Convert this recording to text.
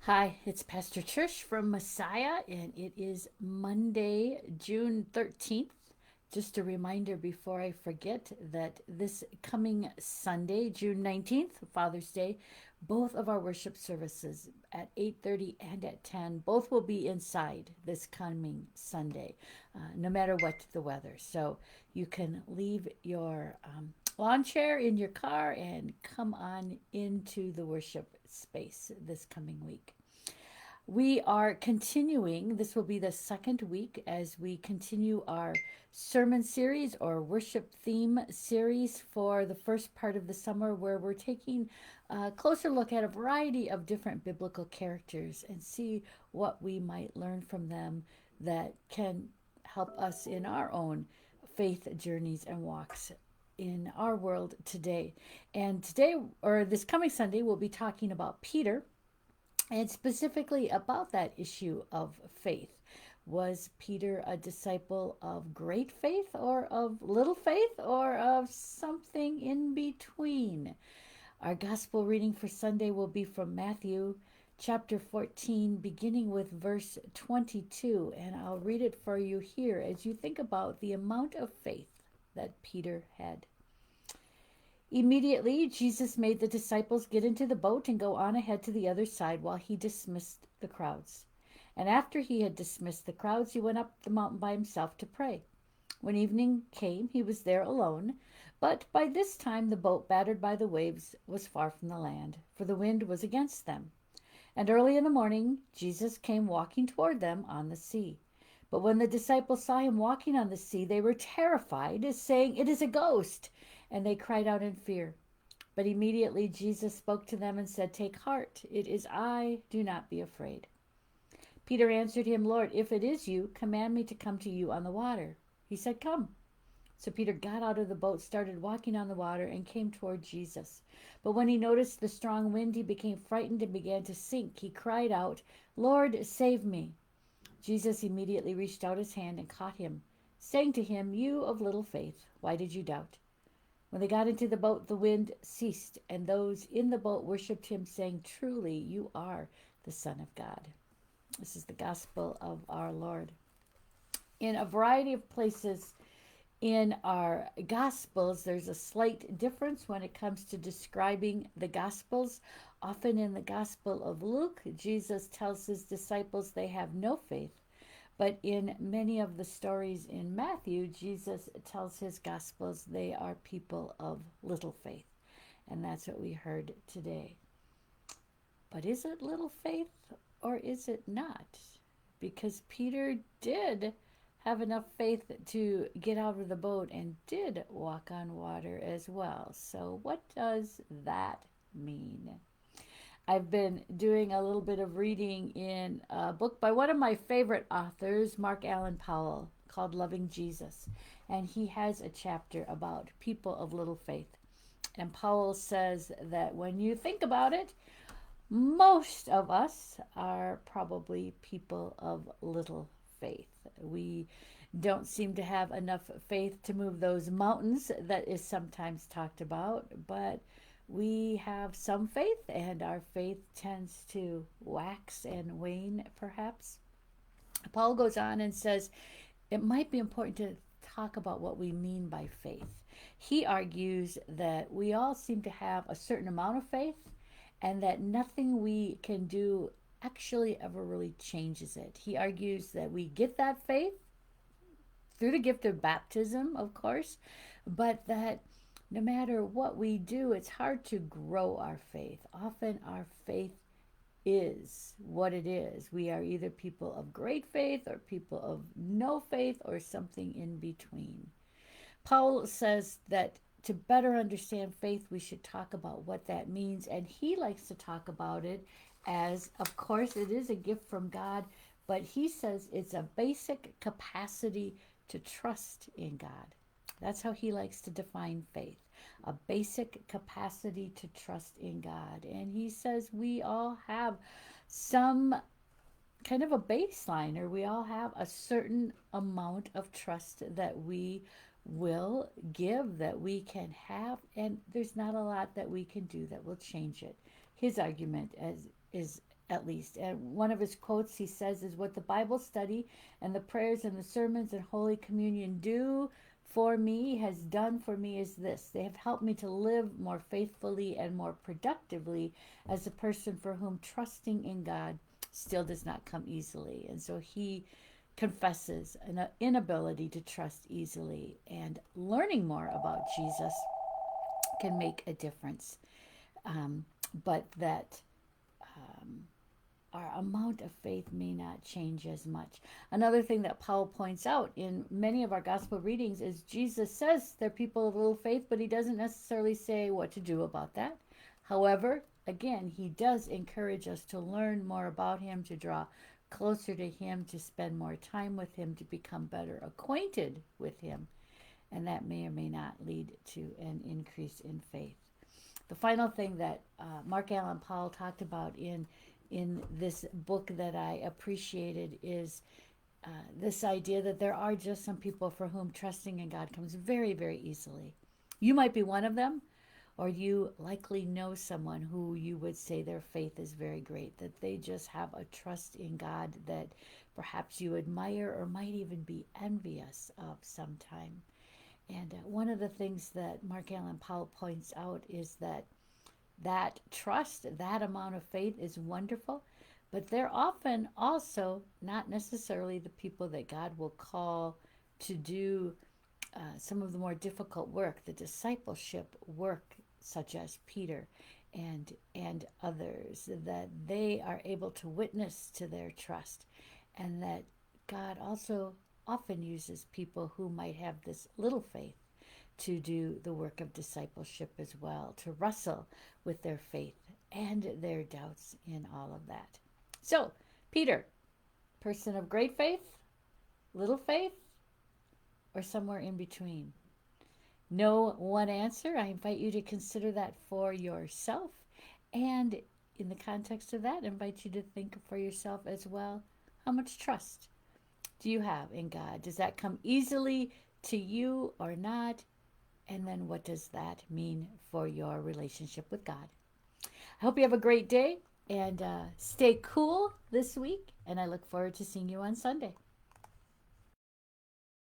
Hi, it's Pastor Trish from Messiah, and it is Monday, June 13th. Just a reminder before I forget that this coming Sunday, June 19th, Father's Day, both of our worship services at 8:30 and at 10, both will be inside this coming Sunday, no matter what the weather. So you can leave your lawn chair in your car and come on into the worship space this coming week. We are continuing, this will be the second week as we continue our sermon series or worship theme series for the first part of the summer, where we're taking a closer look at a variety of different biblical characters and see what we might learn from them that can help us in our own faith journeys and walks in our world today. And today, or this coming Sunday, we'll be talking about Peter, and specifically about that issue of faith. Was Peter a disciple of great faith or of little faith or of something in between? Our gospel reading for Sunday will be from Matthew chapter 14, beginning with verse 22. And I'll read it for you here as you think about the amount of faith that Peter had. Immediately, Jesus made the disciples get into the boat and go on ahead to the other side while he dismissed the crowds. And after he had dismissed the crowds, he went up the mountain by himself to pray. When evening came, he was there alone. But by this time, the boat, battered by the waves, was far from the land, for the wind was against them. And early in the morning, Jesus came walking toward them on the sea. But when the disciples saw him walking on the sea, they were terrified, saying, "It is a ghost!" And they cried out in fear. But immediately Jesus spoke to them and said, "Take heart, it is I, do not be afraid." Peter answered him, "Lord, if it is you, command me to come to you on the water." He said, "Come." So Peter got out of the boat, started walking on the water, and came toward Jesus. But when he noticed the strong wind, he became frightened and began to sink. He cried out, "Lord, save me." Jesus immediately reached out his hand and caught him, saying to him, "You of little faith, why did you doubt?" When they got into the boat, the wind ceased, and those in the boat worshipped him, saying, "Truly, you are the Son of God." This is the gospel of our Lord. In a variety of places in our gospels, there's a slight difference when it comes to describing the gospels. Often in the gospel of Luke, Jesus tells his disciples they have no faith. But in many of the stories in Matthew, Jesus tells his gospels they are people of little faith. And that's what we heard today. But is it little faith or is it not? Because Peter did have enough faith to get out of the boat and did walk on water as well. So, what does that mean? I've been doing a little bit of reading in a book by one of my favorite authors, Mark Allen Powell, called Loving Jesus. And he has a chapter about people of little faith. And Powell says that when you think about it, most of us are probably people of little faith. We don't seem to have enough faith to move those mountains that is sometimes talked about, but we have some faith, and our faith tends to wax and wane, perhaps. Paul goes on and says it might be important to talk about what we mean by faith. He argues that we all seem to have a certain amount of faith, and that nothing we can do actually ever really changes it. He argues that we get that faith through the gift of baptism, of course, but that no matter what we do, it's hard to grow our faith. Often our faith is what it is. We are either people of great faith or people of no faith or something in between. Paul says that to better understand faith, we should talk about what that means. And he likes to talk about it as, of course, it is a gift from God, but he says it's a basic capacity to trust in God. That's how he likes to define faith, a basic capacity to trust in God. And he says we all have some kind of a baseline, or we all have a certain amount of trust that we will give, that we can have, and there's not a lot that we can do that will change it. His argument is at least. And one of his quotes he says is, "What the Bible study and the prayers and the sermons and Holy Communion do for me, has done for me, is this: they have helped me to live more faithfully and more productively as a person for whom trusting in God still does not come easily." And so he confesses an inability to trust easily, and learning more about Jesus can make a difference. But that our amount of faith may not change as much. Another thing that Paul points out in many of our gospel readings is Jesus says they're people of little faith, but he doesn't necessarily say what to do about that. However, again, he does encourage us to learn more about him, to draw closer to him, to spend more time with him, to become better acquainted with him. And that may or may not lead to an increase in faith. The final thing that Mark Allen Powell talked about in this book that I appreciated is this idea that there are just some people for whom trusting in God comes very, very easily. You might be one of them, or you likely know someone who you would say their faith is very great, that they just have a trust in God that perhaps you admire or might even be envious of sometime. And one of the things that Mark Allen Powell points out is that trust, that amount of faith is wonderful, but they're often also not necessarily the people that God will call to do some of the more difficult work, the discipleship work, such as Peter and others, that they are able to witness to their trust, and that God also often uses people who might have this little faith to do the work of discipleship as well, to wrestle with their faith and their doubts in all of that. So, Peter, person of great faith, little faith, or somewhere in between? No one answer. I invite you to consider that for yourself. And in the context of that, I invite you to think for yourself as well. How much trust do you have in God? Does that come easily to you or not? And then what does that mean for your relationship with God? I hope you have a great day and stay cool this week. And I look forward to seeing you on Sunday.